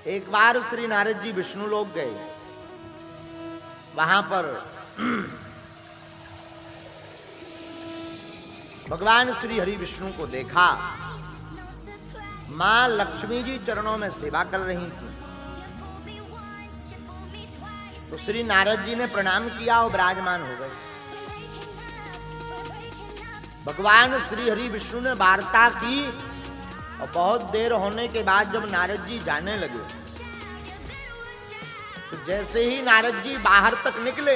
एक बार श्री नारद जी विष्णु लोक गए। वहां पर भगवान श्री हरि विष्णु को देखा। मां लक्ष्मी जी चरणों में सेवा कर रही थी। तो श्री नारद जी ने प्रणाम किया और विराजमान हो गए। भगवान श्री हरि विष्णु ने वार्ता की और बहुत देर होने के बाद जब नारद जी जाने लगे तो जैसे ही नारद जी बाहर तक निकले,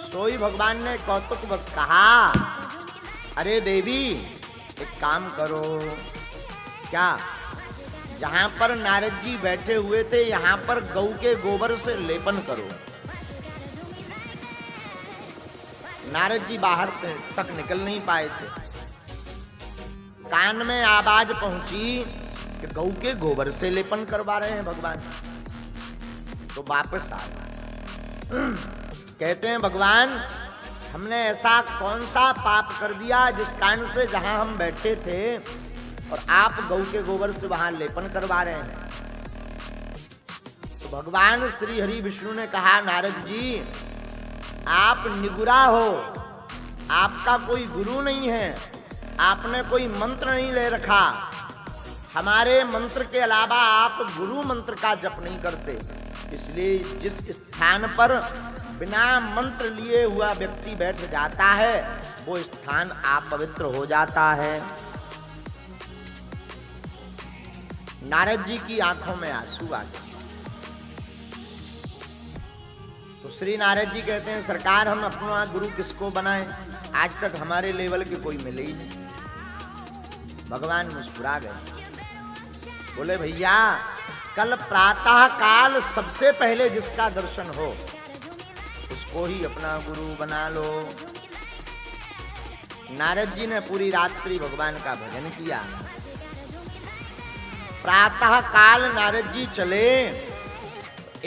सोई भगवान ने कौतुक बस कहा, अरे देवी एक काम करो। क्या? जहां पर नारद जी बैठे हुए थे यहां पर गऊ के गोबर से लेपन करो। नारद जी बाहर तक निकल नहीं पाए थे। कान में आवाज पहुंची कि गऊ के गोबर से लेपन करवा रहे हैं भगवान। तो वापस आ गए। कहते हैं भगवान हमने ऐसा कौन सा पाप कर दिया जिस कारण से जहां हम बैठे थे और आप गऊ के गोबर से वहां लेपन करवा रहे हैं। तो भगवान श्री हरि विष्णु ने कहा, नारद जी आप निगुरा हो, आपका कोई गुरु नहीं है, आपने कोई मंत्र नहीं ले रखा। हमारे मंत्र के अलावा आप गुरु मंत्र का जप नहीं करते, इसलिए जिस स्थान पर बिना मंत्र लिए हुआ व्यक्ति बैठ जाता है वो स्थान अपवित्र हो जाता है। नारद जी की आंखों में आंसू आ गए। तो श्री नारद जी कहते हैं, सरकार हम अपना गुरु किसको बनाएं? आज तक हमारे लेवल के कोई मिले ही नहीं। भगवान मुस्कुरा गए, बोले भैया कल प्रातः काल सबसे पहले जिसका दर्शन हो उसको ही अपना गुरु बना लो। नारद जी ने पूरी रात्रि भगवान का भजन किया। प्रातः काल नारद जी चले।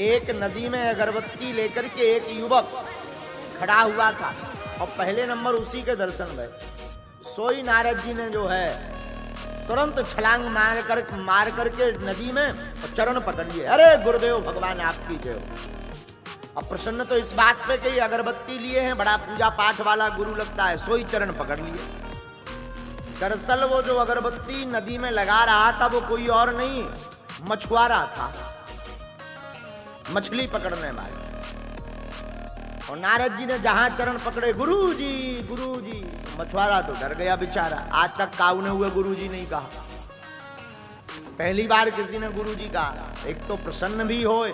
एक नदी में अगरबत्ती लेकर के एक युवक खड़ा हुआ था और पहले नंबर उसी के दर्शन भय। सोई नारद जी ने जो है तुरंत छलांग मार करके नदी में और चरण पकड़ लिए। अरे गुरुदेव भगवान आपकी जय हो। अब प्रसन्न तो इस बात पे कि अगरबत्ती लिए हैं, बड़ा पूजा पाठ वाला गुरु लगता है, सोई चरण पकड़ लिए। दरअसल वो जो अगरबत्ती नदी में लगा रहा था वो कोई और नहीं मछुआरा था, मछली पकड़ने वाला। और नारद जी ने जहां चरण पकड़े, गुरुजी, मछुआरा तो डर गया बेचारा। आज तक काऊ ने हुए गुरुजी नहीं कहा, पहली बार किसी ने गुरुजी कहा। एक तो प्रसन्न भी होए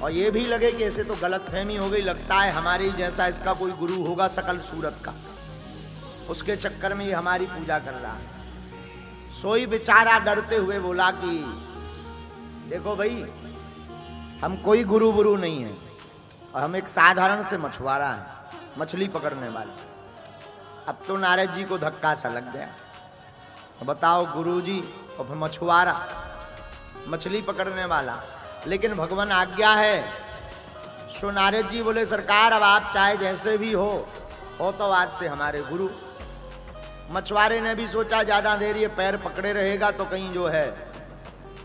और ये भी लगे कि ऐसे तो गलतफहमी हो गई, लगता है हमारे जैसा इसका कोई गुरु होगा सकल सूरत का, उसके चक्कर में ये हमारी पूजा कर रहा है। सोई बेचारा डरते हुए बोला कि देखो भाई हम कोई गुरु नहीं है और हम एक साधारण से मछुआरा हैं, मछली पकड़ने वाले। अब तो नारद जी को धक्का सा लग गया, बताओ गुरुजी और फिर मछुआरा, मछली पकड़ने वाला। लेकिन भगवान आज्ञा है। सो नारद जी बोले, सरकार अब आप चाहे जैसे भी हो तो आज से हमारे गुरु। मछुआरे ने भी सोचा ज्यादा देर ये पैर पकड़े रहेगा तो कहीं जो है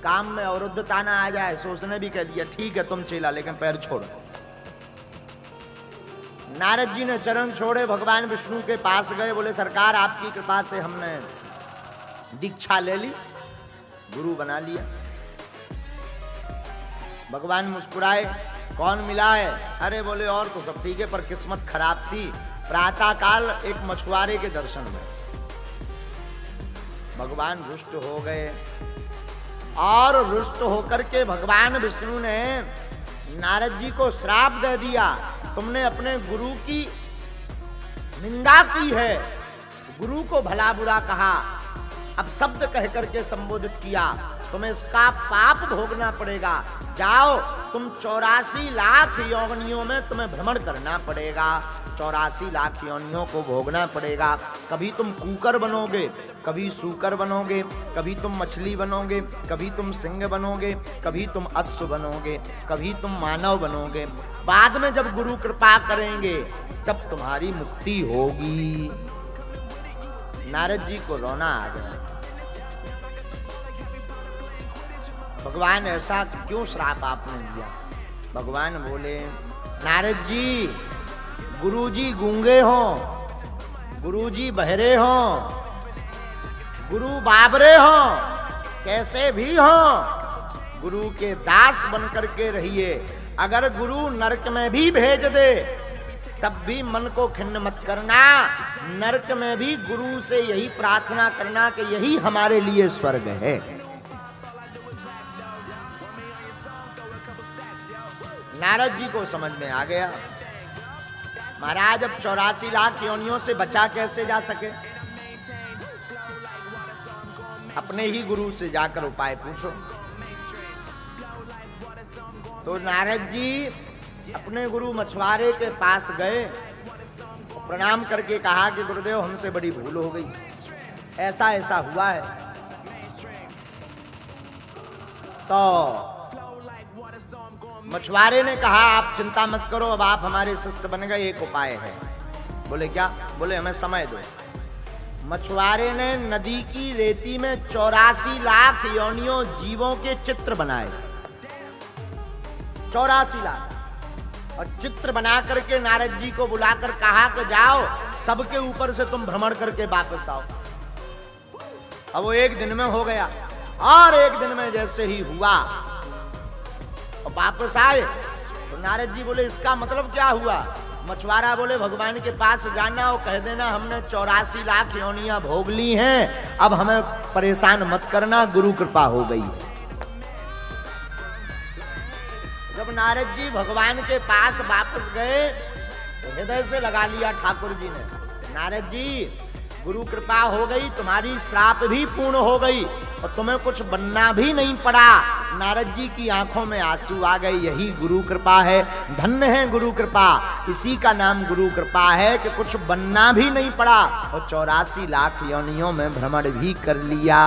काम में अवरुद्धता ना आ जाए, सो उसने भी कह दिया ठीक है तुम चला, लेकिन पैर छोड़ो। नारद जी ने चरण छोड़े, भगवान विष्णु के पास गए, बोले सरकार आपकी कृपा से हमने दीक्षा ले ली, गुरु बना लिया। भगवान मुस्कुराए, कौन मिला है? अरे बोले और तो सब ठीक है पर किस्मत खराब थी, प्रातः काल एक मछुआरे के दर्शन में। भगवान रुष्ट हो गए और रुष्ट होकर के भगवान विष्णु ने नारद जी को श्राप दे दिया, तुमने अपने गुरु की निंदा की है, गुरु को भला बुरा कहा, अब शब्द कह करके संबोधित किया, तुम्हें इसका पाप भोगना पड़ेगा। जाओ तुम 84 लाख योनियों में तुम्हें भ्रमण करना पड़ेगा, 84 लाख योनियों को भोगना पड़ेगा। कभी तुम कूकर बनोगे, कभी सूकर बनोगे, कभी तुम मछली बनोगे, कभी तुम सिंह बनोगे, कभी तुम अश्व बनोगे, कभी तुम मानव बनोगे। बाद में जब गुरु कृपा करेंगे तब तुम्हारी मुक्ति होगी। नारद जी को रोना आ गया। भगवान ऐसा क्यों श्राप आपने दिया? भगवान बोले, नारद जी, गुरुजी गूंगे हों, गुरुजी बहरे हों, गुरु बाबरे हों, कैसे भी हों, गुरु के दास बन करके रहिए। अगर गुरु नरक में भी भेज दे तब भी मन को खिन्न मत करना। नरक में भी गुरु से यही प्रार्थना करना कि यही हमारे लिए स्वर्ग है। नारद जी को समझ में आ गया, महाराज अब 84 लाख योनियों से बचा कैसे जा सके? अपने ही गुरु से जाकर उपाय पूछो। तो नारद जी अपने गुरु मछुआरे के पास गए, प्रणाम करके कहा कि गुरुदेव, हमसे बड़ी भूल हो गई, ऐसा ऐसा हुआ है। तो मछुआरे ने कहा, आप चिंता मत करो, अब आप हमारे शिष्य बन गए, एक उपाय है। बोले क्या? बोले हमें समय दो। मछुआरे ने नदी की रेती में 84 लाख योनियों जीवों के चित्र बनाए, 84 लाख, और चित्र बना करके नारद जी को बुलाकर कहा कि जाओ, सबके ऊपर से तुम भ्रमण करके वापस आओ। अब वो एक दिन में हो गया, और एक दिन में जैसे ही हुआ और वापस आए तो नारद जी बोले, इसका मतलब क्या हुआ? मछुआरा बोले, भगवान के पास जाना और कह देना हमने 84 लाख योनियां भोग ली हैं, अब हमें परेशान मत करना, गुरु कृपा हो गई है। जब नारद जी भगवान के पास वापस गए तो हृदय से लगा लिया ठाकुर जी ने, नारद जी, गुरु कृपा हो गई, तुम्हारी श्राप भी पूर्ण हो गई और तुम्हें कुछ बनना भी नहीं पड़ा। नारद जी की आंखों में आंसू आ गए, यही गुरु कृपा है, धन्य है गुरु कृपा, इसी का नाम गुरु कृपा है कि कुछ बनना भी नहीं पड़ा और 84 लाख योनियों में भ्रमण भी कर लिया।